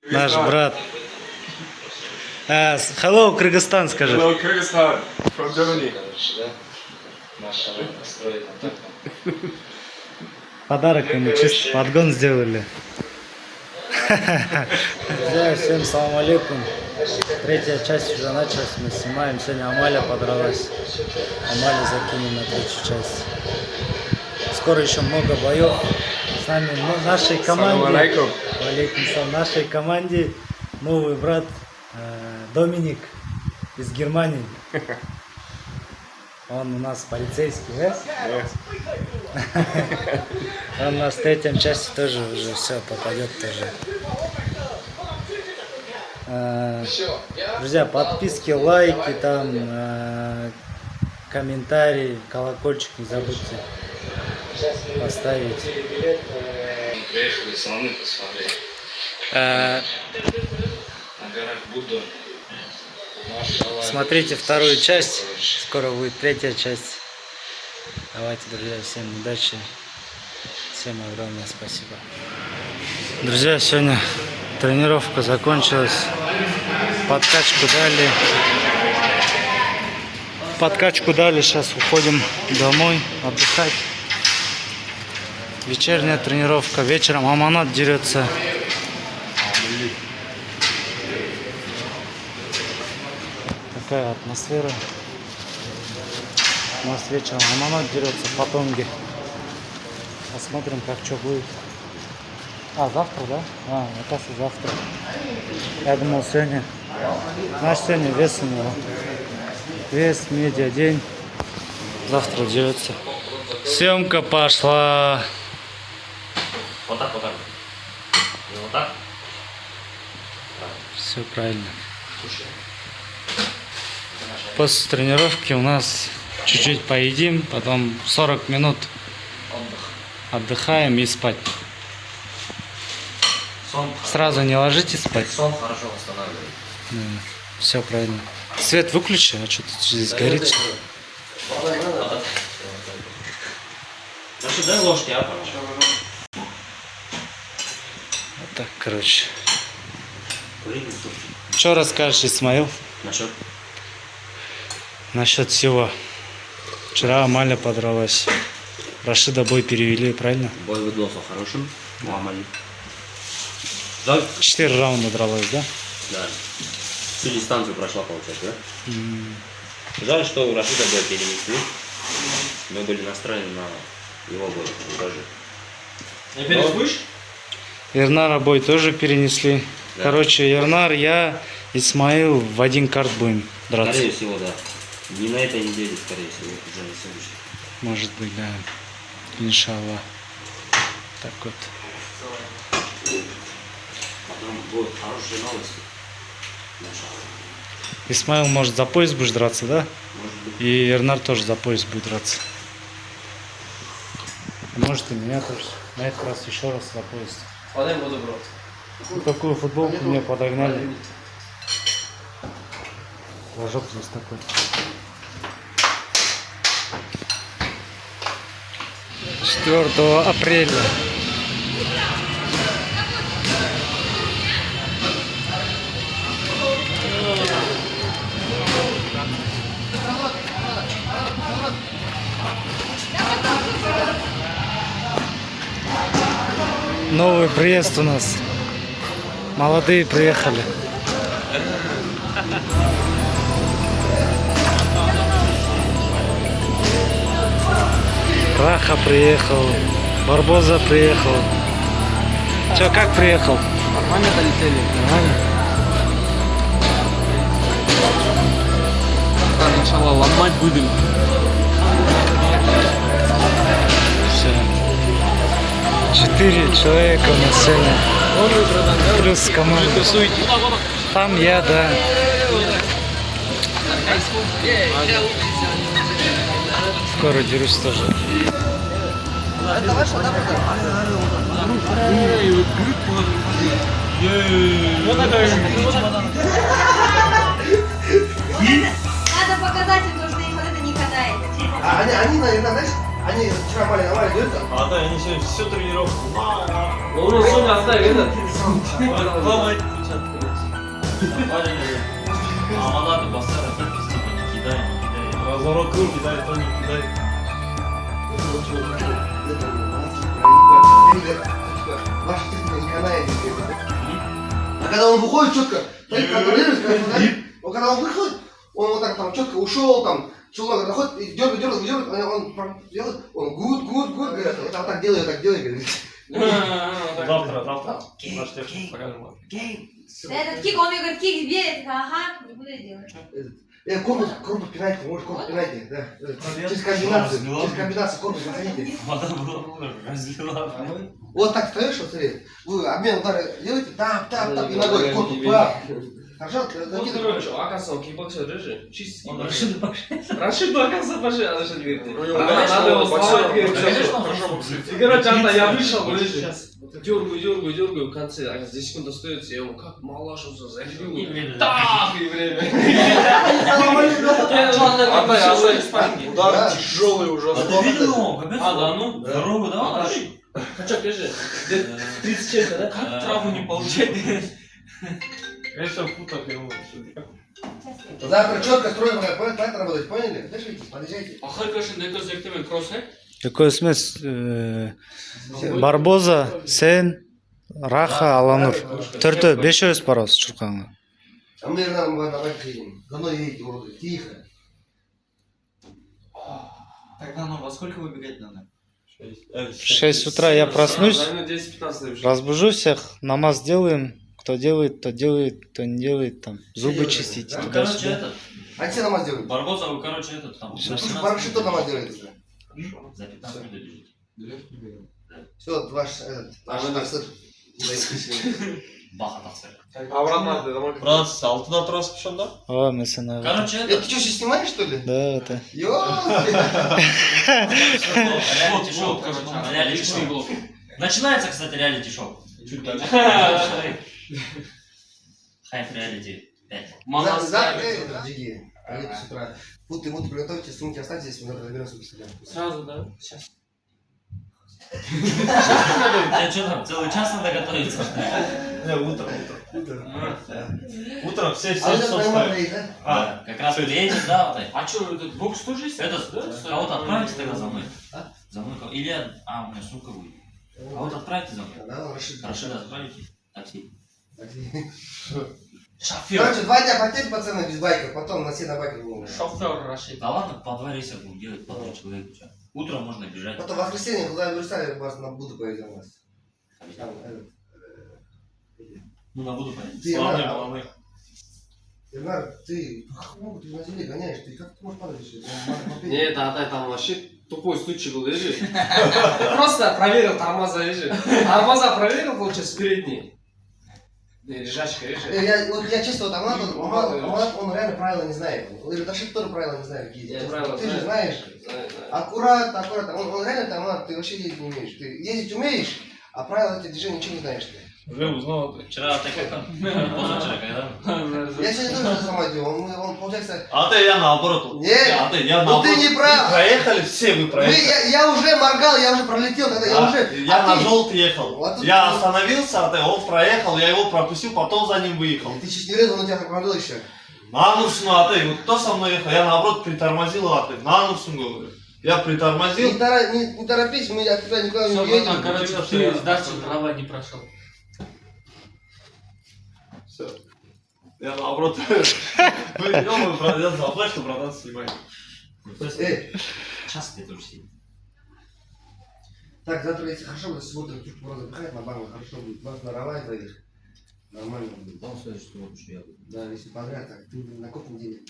Наш брат. Hello, Кыргызстан, скажи. Hello, Kyrgyzstan, from Germany. Подарок ему, чисто подгон сделали. Друзья, всем салам алейкум. Третья часть уже началась, мы снимаем. Сегодня Амаля подралась. Амалю закинем на третью часть. Скоро еще много боев. С нами в нашей команде. Алейкум. Алейкум салам. В нашей команде новый брат Доминик из Германии. Он у нас полицейский, да? Он у нас в третьем части тоже уже все попадет тоже. Друзья, подписки, лайки, там комментарии, колокольчик не забудьте поставить. Приехали слоны посмотреть. На горах Будда. Смотрите вторую часть. Скоро будет третья часть. Давайте, друзья, всем удачи. Всем огромное спасибо. Друзья, сегодня тренировка закончилась. Подкачку дали. Сейчас уходим домой отдыхать. Вечерняя тренировка. Вечером Аманат дерется. Такая атмосфера. У нас вечером Аманат дерется в Патонге. Посмотрим, как что будет. Завтра, да? Оказывается, завтра. Я думал, сегодня. Значит, сегодня вес у него. Вес, медиа, день. Завтра дерется. Съемка пошла. Вот так. И вот так. Все правильно. После тренировки у нас чуть-чуть поедим, потом 40 минут отдыхаем и спать. Сон, Сразу не ложитесь спать. сон хорошо восстанавливает. Все правильно. Свет выключи, а что-то здесь горит. Значит, дай ложки, пожалуйста. Вот так, короче. Что расскажешь, Исмаил, насчет всего? Вчера Амаля подралась. Рашида бой перевели, правильно? Бой выдался хорошим. Амали. Жаль. 4 раунда дралась, да? Да. Всю дистанцию прошла, получается, да? Жаль, что у Рашида бой перенесли. Мы были настроены на его бой даже. Не переспишь? Ернара бой тоже перенесли. Да. Короче, Ернар, я, Исмаил в один карт будем драться. Скорее всего, да. Не на этой неделе, скорее всего, уже на следующей. Может быть, да. Иншаллах. Так вот. Потом будут хорошие новости. Иншаллах. Исмаил, может, за пояс будешь драться, да? Может быть. И Ернар тоже за пояс будет драться. Может, и меня тоже. На этот раз еще раз за пояс. Подай воду, бро. Такую футболку мне подогнали. Флажок здесь такой. «4 апреля. Новый приезд у нас. Молодые приехали. Раха приехал. Барбоза приехал. Че, как приехал? Нормально долетели. Нормально? Так, иншаллах, ломать будем. Все. 4 человека у нас сегодня. Плюс команда. Там я, да. Скоро дерусь тоже. Надо показать им, что их вот это не катает. Они, наверное, знаешь, Они вчера нормально идут. А да, они сегодня всю тренировку. Onu son hafta geldi. Амаларды басар, кидай. Разворот кидай, то не кидай. Ваша техника не канает. А когда он выходит четко, стоит, контролирует, он когда он выходит, он вот так там четко ушел, там, чулок заходит, и дергает, он делает, он гуд, говорит, это вот так делай, говорит. Завтра. Наш техник покажем. Этот кик, он мне говорит, кик верит, ага, не буду делать. Корпус пинайте, может корпус пинайте, да. Через комбинацию корпус заходите. Вот так встаешь, вот смотри, вы обмен удара делаете, тап, и ногой корпус, пап. Хорошо? Ну, короче, оказывается, он кикбоксер же, чистый. Он Рашид оказывается, Паши, а Рашид говорит. Надо его сломать, говорит, и, короче, я вышел, сейчас дергаю, в конце, а 10 секунд остается, я ему как малашился, забил. Так, и время. Удар тяжелый ужасно. Ты видел? А, да, ну? Здорово, да? Хочу, скажи, 30 человек, да? Как травму не получать? Конечно, футов ему. Завтра четко строим, понятно работать, поняли? Дышите, подъезжайте. Arkadaşın ne kadar zevkli cross ne? Какой смысл? Барбоза, Сен, Раха, Аланур. Төртөө, бешөөс барабыз чурканга. А мы, наверное, давайте едем. За мной едете, уроды, тихо. Тогда ну во сколько выбегать надо? В 6 утра я проснусь, Наверное, 10-15 разбужу всех, намаз делаем. Кто делает, то делает, кто не делает, там, зубы чистить, Ну, короче, туда-сюда. этот, А все намаз делают. Барбоза, вы, короче, этот, там, за 15 Барбарши кто намаз делает уже? За 15 минут добежите. Все, ваш, ваш таксыр. Баха тақсыр. Обратно домой. Брат, алтын атырас пішін да? О, mesela. Короче, Это этот, ты что, сейчас снимаешь, что ли? Да, это. реалити-шоу, короче, реалити-шоу. Начинается, кстати, реалити-шоу. Чуть дальше. Хайп реалити 5. Завтра, Джиги, поедете с утра. Вот приготовьте, сумки оставьте здесь, мы завтра разберемся без тебя. Сразу, да? Сейчас. Тебе что там, целый час надо готовиться? Не, утром. Утром все А вы часов завтра ставят. нормально, да? Да, как раз приедешь, да, вот так. А что, этот бокс тоже есть? Этот, кого-то отправите тогда за мной. За мной кого? Или, у меня сумка будет. А вот отправьте за мной. Да, Рашид. Рашида отправите. Такси. Такси. Шофер. Короче, 2 дня потеть, пацаны, без байков, потом на все на байках будем. Шофер Рашид. Да ладно, по 2 рейса будем делать, по 3 человека. Чё. Утром можно бежать. Потом в воскресенье, куда в Иерусалим, вас на Буду повезем нас. Там, Ну, на буду поедем. Ты, Славный, Ирнар, молодой. Ирнар, ты на земле гоняешь, ты как ты можешь падать еще? Не, это там вообще тупой случай был, лежи. Просто проверил тормоза, лежи. Тормоза проверил, получается, передние. Лежачка, лежи. Я честно, вот Амат, он реально правила не знает. Или Рашид тоже правила не знает, какие. Я правила Ты же знаю. знаешь. Знаю. Аккуратно. Он реально там, Амат, ты вообще ездить не умеешь. Ты ездить умеешь, а правила этих движений ничего не знаешь ты. Уже узнал. Вчера ты как он? Позавчера, когда? Я сегодня тоже сама делал. Он получается... А ты я наоборот. Нет, А ты я ну наоборот. ты не прав. Проехали, все вы проехали. Я уже моргал, я уже пролетел, тогда я уже... Я на желтый ехал. Вот тут- Я остановился, он проехал, я его пропустил, потом за ним выехал. Ты чуть не резал, он тебя так пролил еще. На Нурсуну, а ты, вот кто со мной ехал? Я наоборот притормозил, а ты на Нурсуну говорю. Я притормозил. Не торопись, мы от тебя никуда не уедем. Короче, ты дальше права не прошел. Все. Я наоборот. Ну, ё-моё, брат, я за флешку, братан, снимай. Час где-то уже сидит. Так, завтра, если хорошо будет, субботу чуть мороза пихает на банку, хорошо будет. Может, на Равай заедешь. Нормально будет. Да, он следующий субботу, что я буду. Да, если подряд, так ты на сколько денег?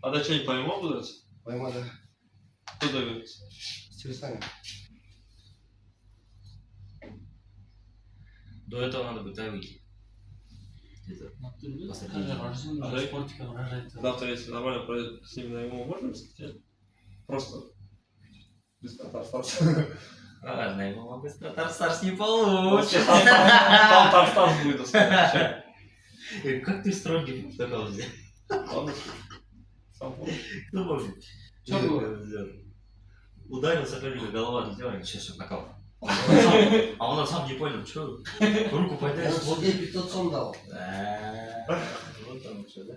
А ты что-нибудь поймал будешь? Пойму, да. Кто доверится? С телесами. До этого надо бы выйти. Где-то. Завтра, если нормально пройдет с ними на ему, можно встретить? Просто без Татарстарс. А, на его быстро Тарстарс не получится. Там Татарстарс будет оставить. Как ты строгий такого взял? Ладно. Сам помню. Ну, может. Что было? ударил соперника, голова сделал, сейчас нокаут. А он сам не понял, что руку поднял. Вот ей 500 сом дал. Вот там все, да?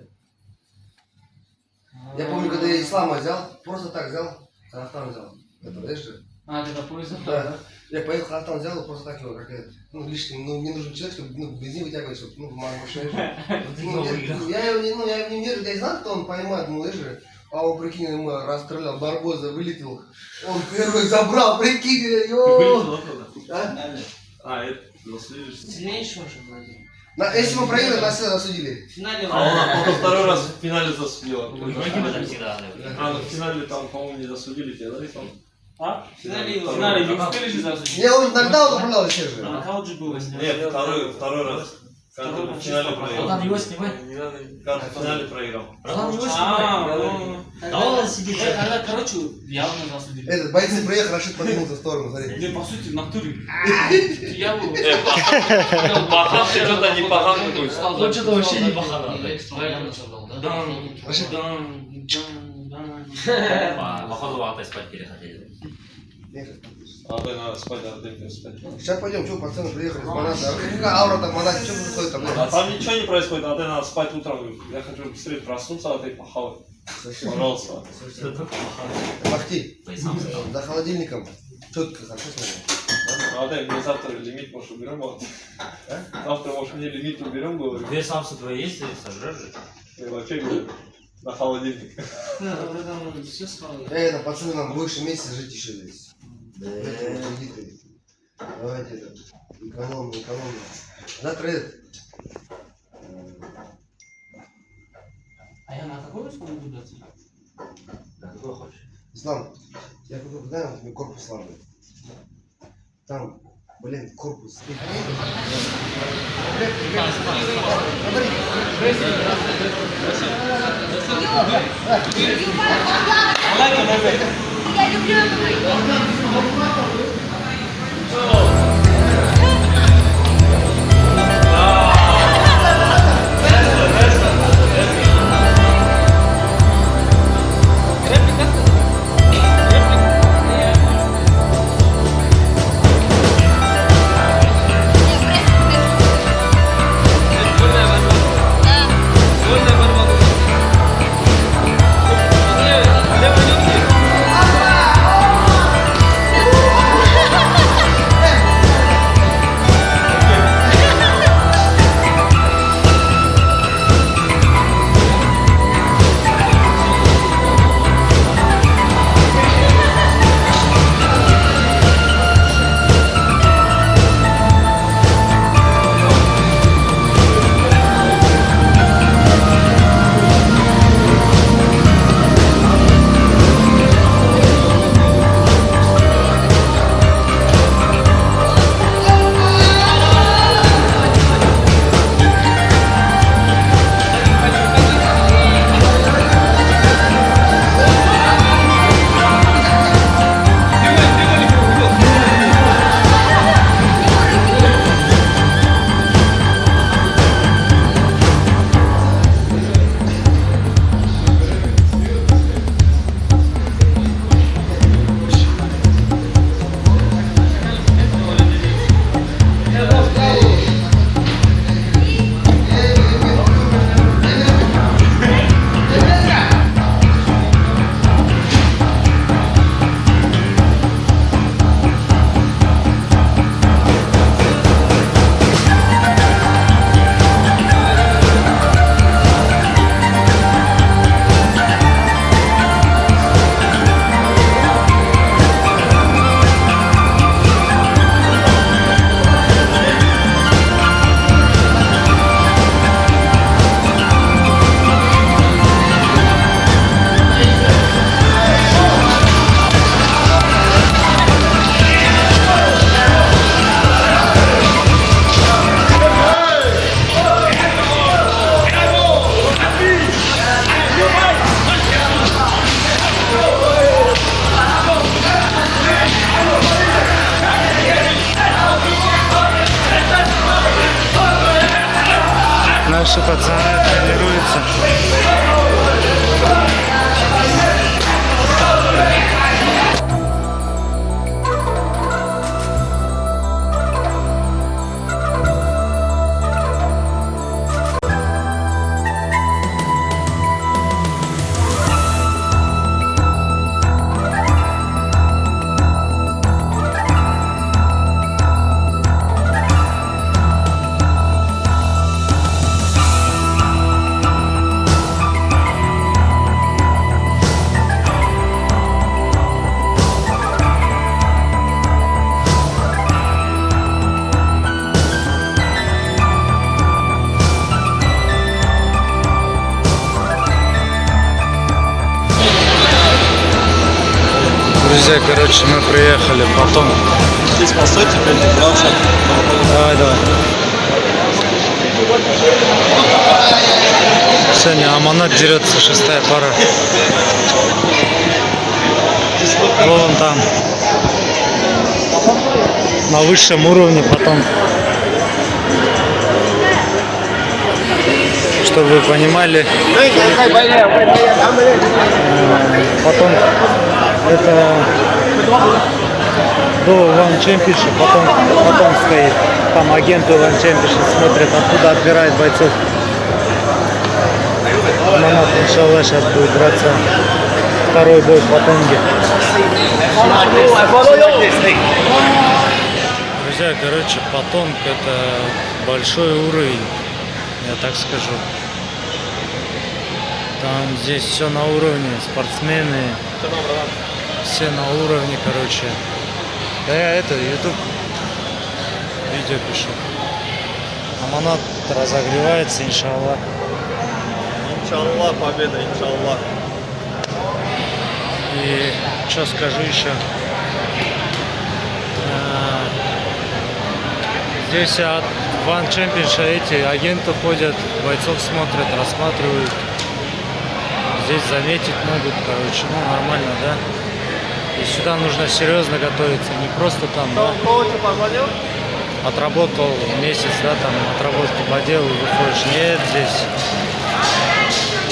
Я помню, когда я ислама взял, просто так взял, Казахстан взял. Это, знаешь, А, ты поезд да. Я поехал в Казахстан, взял, просто так его, как это, ну, лишний, ну, мне нужен человек, чтобы, ну, бензин вытягивать, чтобы, ну, машина. Я его не верю, я знал, что он понимает, ну, знаешь, а он, прикинь, ему расстрелял, Барбоза вылетел, он первый забрал, прикинь, йооо. А, это, ну, следуешь. Сильнейший уже вроде. Если мы проиграли, нас осудили. В финале А он второй раз в финале засудил. Многие в этом всегда. А, ну в финале там, по-моему, не засудили тебя, да, там? А? В финале не успели же засудить. Я он нокдаун управлял все же. Нокаут же был. Нет, второй раз. Когда ты в финале проиграл. Там его снимай. Не надо, когда ты в финале проиграл. Там его Ну, Да он сидит. тогда, короче, явно засудили. Этот, бойцы приехал, Рашид подвинулся в сторону, смотри. Не, по сути, в натуре. Я был. Пахан, что-то не пахан какой-то. Он что-то вообще не похана. Да, Рашид, да. Походу, опять спать переходили. А ты надо спать, надо ты спать. сейчас пойдем, что, пацаны приехали с Маната. Какая аура там, Манат, что происходит там? А там ничего не происходит, а ты надо спать утром. Я хочу быстрее проснуться, а ты похавай. Пожалуйста. Махти, за холодильником. Четко, хорошо смотри. А ты мне завтра лимит, может, уберем? Завтра, может, мне лимит уберем, говорю. Две самсы твои есть, ты сожрешь же? Я вообще говорю, на холодильник. Все сказали. Это, пацаны, нам больше месяца жить еще здесь. Кредиты. Давайте это. Экономно. Завтра это. А я на какой школе буду идти? Да, какой хочешь. Ислам, я какой-то знаю, вот мне корпус слабый. Там, блин, корпус. Я люблю его. Наши пацаны тренируются. Друзья, короче, мы приехали потом. Здесь постой теперь, Давай, давай. Сегодня Аманат дерется, 6-я пара. Вон там. На высшем уровне потом. Чтобы вы понимали. Потом это до One Championship, потом стоит. Там агенты One Championship смотрят, откуда отбирает бойцов. Аманат, иншаллах, сейчас будет драться второй бой по Тонге. Друзья, короче, Патонг — это большой уровень, я так скажу. Там здесь все на уровне, спортсмены, все на уровне, короче. Да я YouTube видео пишу. Аманат разогревается, иншаллах. Иншаллах, победа, иншаллах. И что скажу еще? Здесь от One Championship эти агенты ходят, бойцов смотрят, рассматривают. Здесь заметить могут, короче, ну нормально, да? И сюда нужно серьезно готовиться, не просто там, да? Отработал месяц, да, там отработки по делу, выходишь. Нет, здесь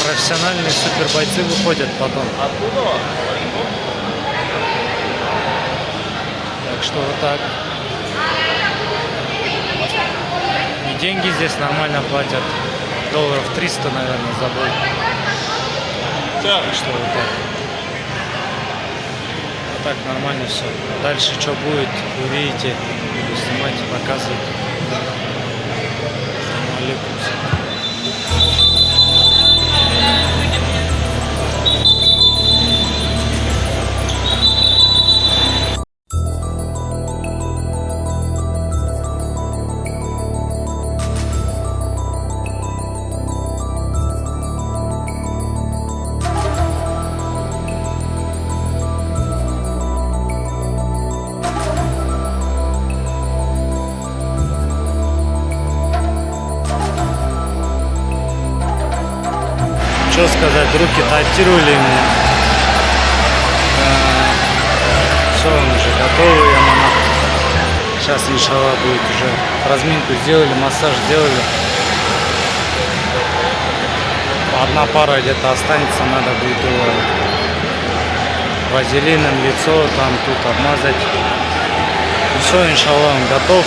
профессиональные супербойцы выходят потом. Так что вот так. И деньги здесь нормально платят. Долларов 300, наверное, за бой. Так что вот так. Вот так нормально все. Дальше что будет, вы видите. Буду снимать и показывать. Ассаламу алейкум. Что сказать, руки тайтировали мне. Все, он уже готовый, Аманат. Сейчас, иншаллах, будет уже разминку сделали, массаж сделали. Одна пара где-то останется, надо будет его вазелином лицо, там, тут обмазать. И все, иншаллах, он готов.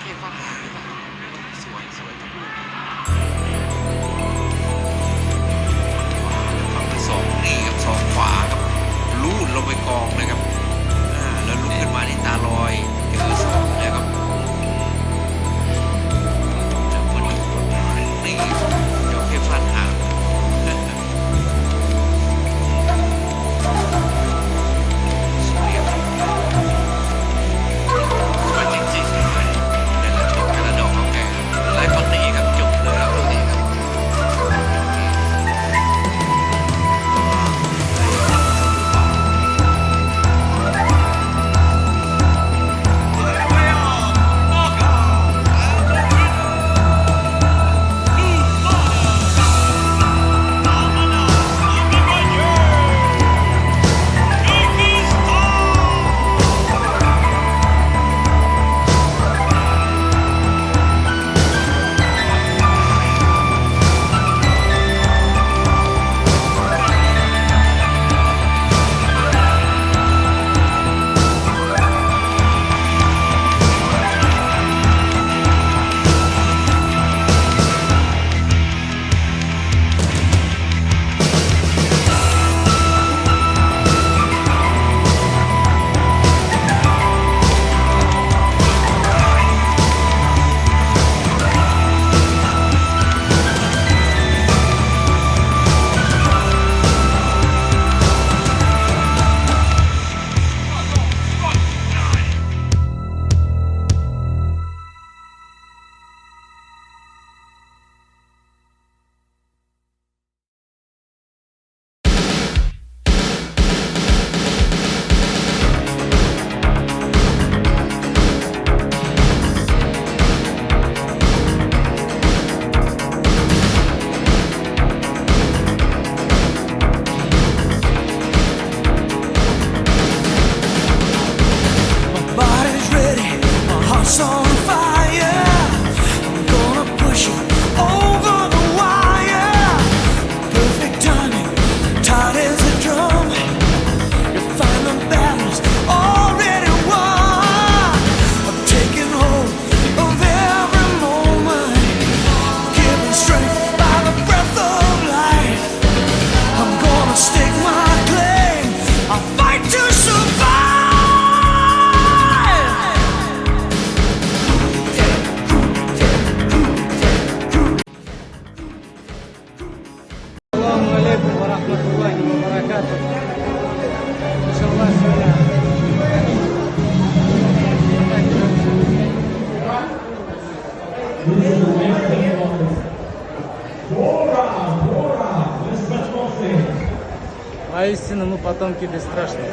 เคฟังสวยสวยทั้งลูกฝั่งที่สองนี่ครับสองขวาครับลูดลงไปกองเลยครับแล้วลุกขึ้นมานี่ตาลอยเจอสองเลยครับจับพอดีนี่โอเคฟันห่างВоистину, мы потомки бесстрашных.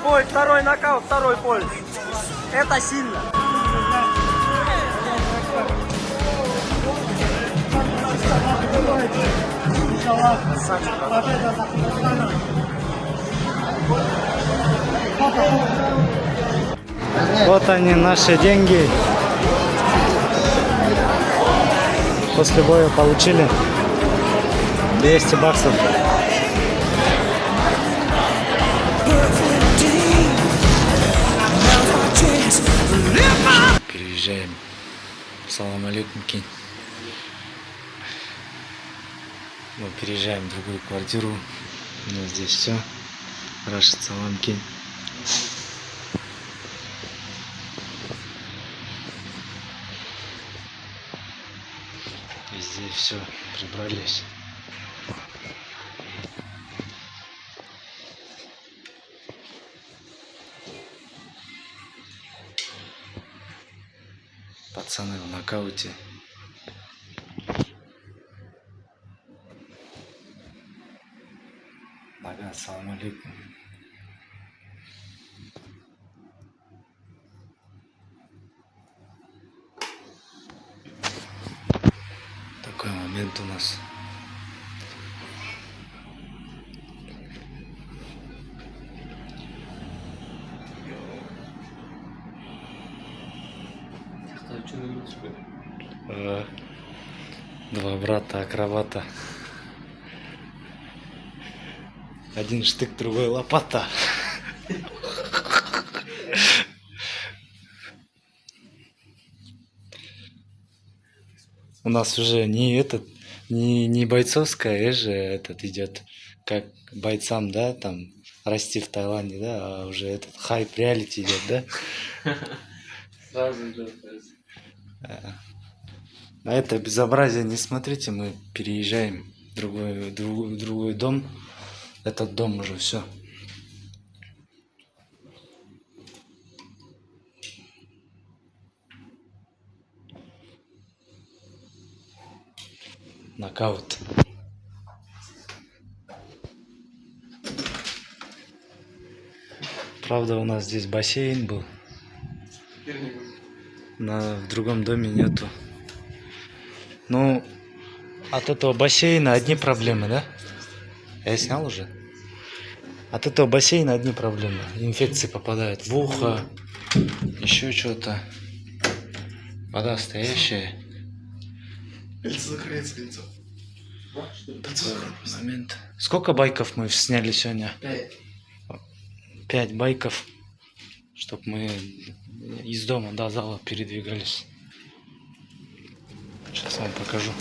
бой, второй нокаут, второй пояс. Это сильно. Вот они, наши деньги. После боя получили 200 баксов. Переезжаем. Салам алейкум, кинь. Мы переезжаем в другую квартиру. У нас здесь все. Рашид, салам, кинь. Везде все прибрались. Пацаны в нокауте. Ага, салам алейкум. Такой момент у нас. Два брата акробата. Один штык, другой лопата. У нас уже не бойцовская, же этот идет, как бойцам, да, там расти в Таиланде, да, а уже этот хайп реалити идет, да? Сразу идет. На это безобразие не смотрите, мы переезжаем в другой дом. Этот дом уже все. Нокаут. Правда, у нас здесь бассейн был. В другом доме нету. Ну, от этого бассейна одни проблемы, да? Я снял уже. От этого бассейна одни проблемы. Инфекции попадают в ухо, еще что-то. Вода стоящая. Лицо закрывается, лицо. Момент. Сколько байков мы сняли сегодня? 5 байков, чтобы мы из дома до зала передвигались. Сейчас вам покажу.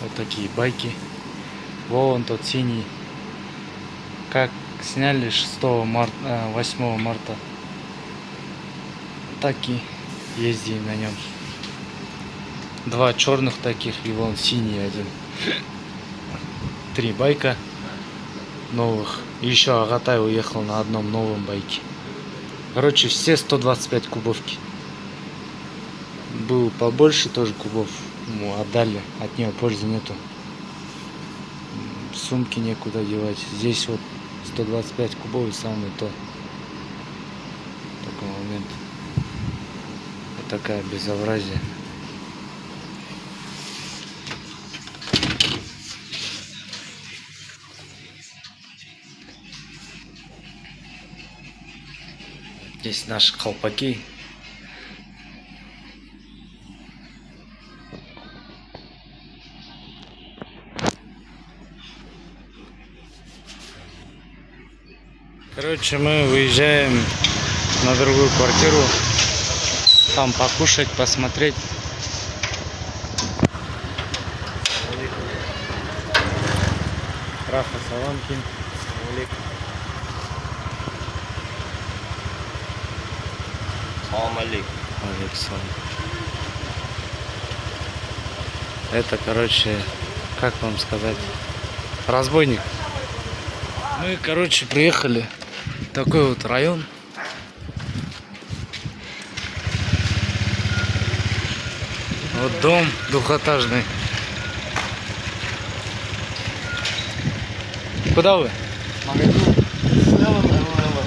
Вот такие байки. Вон тот синий. Как сняли 8 марта. Так и ездим на нем. 2 черных таких и вон синий один. 3 байка новых. И еще Агатай уехал на одном новом байке. Короче, все 125 кубовки. Был побольше тоже кубов. Ему отдали. От нее пользы нету. Сумки некуда девать. Здесь вот 125 кубов и самый то. Такой момент. Вот такая безобразие. Здесь наши колпаки. Короче, мы выезжаем на другую квартиру. Там покушать, посмотреть. Рафа Саламкин. Салам алейкум. Это, короче, как вам сказать, разбойник. Мы, короче, приехали в такой вот район. Вот дом двухэтажный. Куда вы? Слева, налево.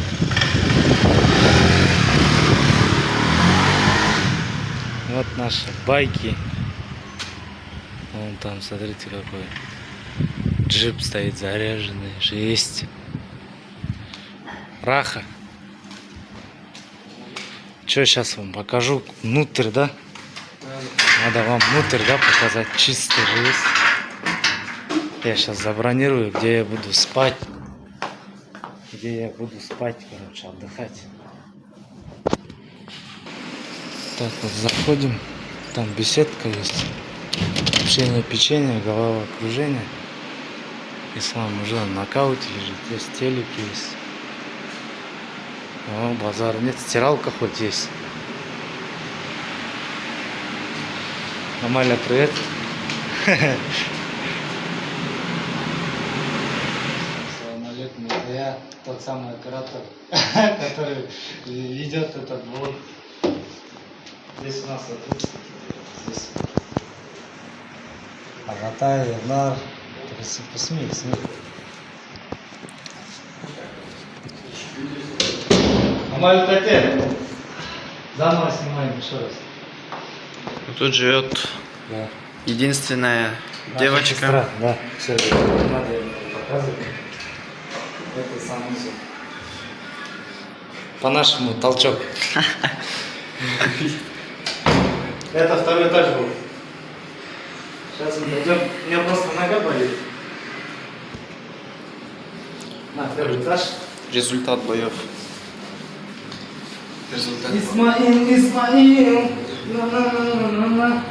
наши байки. Вон там, смотрите, какой джип стоит заряженный. Жесть. Раха. Что сейчас вам покажу? Внутрь, да? Надо вам внутрь, да, показать. Чисто жесть. Я сейчас забронирую, где я буду спать. Где я буду спать, короче, отдыхать. Так вот, заходим. Там беседка есть. Общение, печенье, головокружение. Ислам уже на нокауте лежит. Здесь телек есть. О, базара нет. Стиралка хоть есть. Амаля, привет. Салам алейкум. Это я, тот самый оператор, который ведет этот блог. Здесь у нас здесь Агатай, Ернар. Посмей. Амаль Тате. Заново снимаем еще раз. Тут живет Да. единственная Наша девочка. сестра, да, все, не надо ее показывать. Это сам узел. По-нашему толчок. Это второй этаж был. Сейчас мы дойдем. У меня просто нога болит. На первый этаж. Результат боев. Результат. Исмаил. На-на-на-на-на.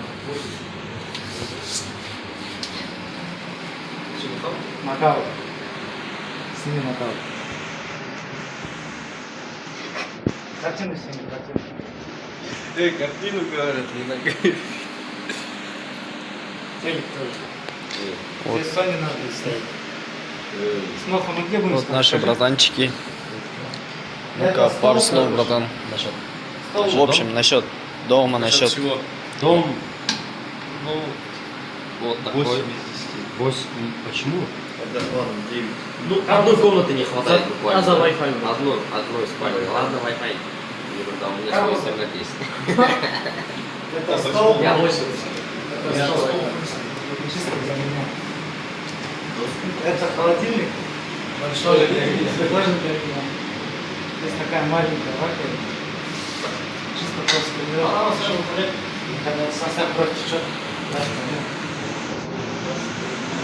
Нокаут. Сними нокаут. Картину сними, картину. Картину говорят, не нога. Телек тоже. Вот. Здесь Сони надо ставить. Смоха, мы где будем Вот ставить? наши Скажи. братанчики. Это Ну-ка, пару стол, слов, короче. братан. Стол. В общем, насчет дома, насчет... Всего. Дом, ну, вот такой. 8 8. Почему? Ладно, 9. Ну, одной комнаты не хватает буквально. А за Wi-Fi? Одной спальни. Ладно, Wi-Fi. Да, у меня свой интернет есть. Это стол. Я 8. Это стол. Чисто за меня. Это холодильник. Большой для меня. Предложен для меня. Здесь такая маленькая раковина. Чисто просто когда сосед кровь течет.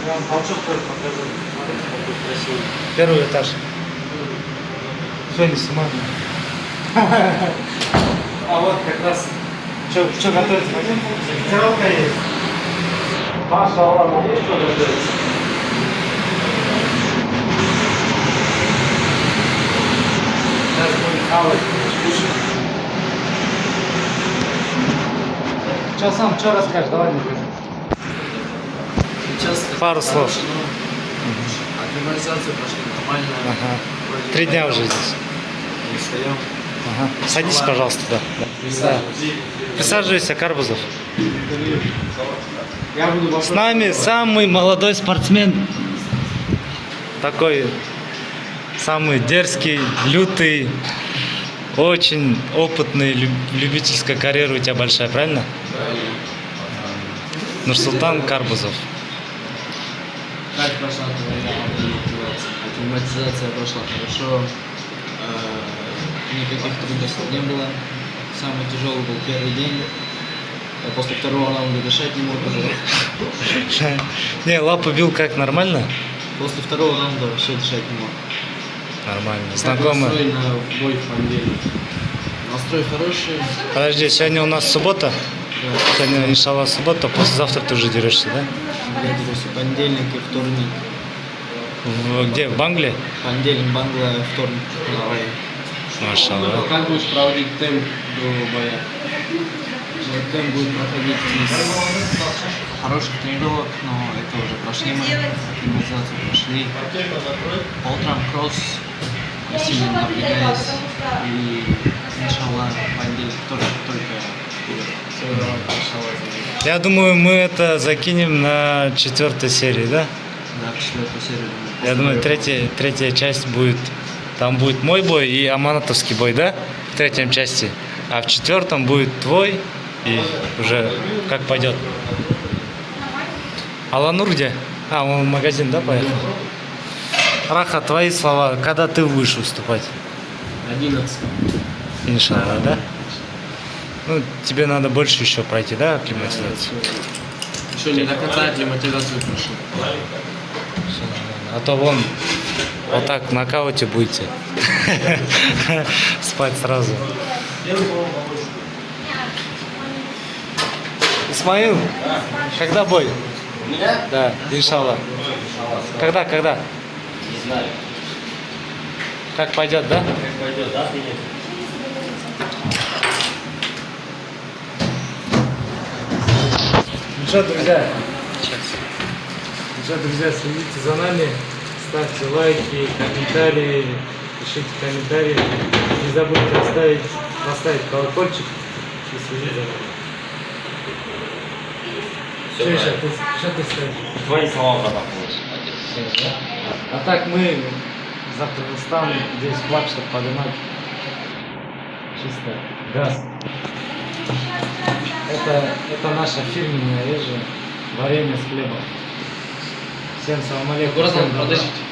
Я вам толчок тоже покажу. Смотрите, какой красивый. Первый этаж. Все, не снимай. А вот как раз что готовится? Стиралка есть. Маша, ладно, есть что готовится? Сейчас будем хавать, кушать. Что расскажешь? Давай, Николай. Сейчас Пару слов. акклиматизацию прошли нормально. Ага. 3 дня уже здесь. Не встаем. Ага. Садись, пожалуйста, да. Да. Присаживайся, Карбузов. С нами самый молодой спортсмен. Такой самый дерзкий, лютый, очень опытный, любительская карьера у тебя большая, правильно? Нурсултан Карбузов. Как прошла твоя акклиматизация? Прошла хорошо. Никаких трудностей не было. Самый тяжелый был первый день. Я после второго раунда дышать не мог уже. Не, лапу бил как, нормально? После второго раунда вообще дышать не мог. Нормально. Как Знакомый. настрой на бой в понедельник? Настрой хороший. Подожди, сегодня у нас суббота? Да. Сегодня, иншаллах, суббота, послезавтра ты уже дерешься, да? Я делюсь понедельник и вторник. Где, в Банглии? Понедельник Бангла, вторник Гавайи. Машаллах. Как будешь проводить темп до боя? Темп будет проходить из хороших тренировок, но это уже прошли мы. Акклиматизацию прошли. По утрам кросс, не сильно напрягаясь. И иншаллах понедельник тоже только вперед. Я думаю, мы это закинем на 4-й серии, да? Да, 4-ю серию. Я думаю, третья часть будет. Там будет мой бой и аманатовский бой, да? В 3-й части. А в 4-м будет твой И уже как пойдет. Аланур где? А, он в магазин, да, поехал? Раха, твои слова, когда ты будешь выступать? 11. Иншаллах, да? Ну, тебе надо больше еще пройти, да, акклиматизацию? Еще не до конца акклиматизацию прошел. А то вон, вот так в нокауте будете спать сразу. Исмаил, когда бой? У меня? Да, иншаллах. Когда? Не знаю. Как пойдет, да? Как пойдет, да, ты нет? Ну что, друзья? Следите за нами, ставьте лайки, комментарии, пишите комментарии. Не забудьте поставить колокольчик и следить за нами. Что еще? Что ты ставишь? Твои слова протоколы. А так мы за Казахстан, здесь флаг, чтобы поднимать чисто газ. Это наша фирменная режа, варенье с хлебом. Всем салам алейкум. Подождите.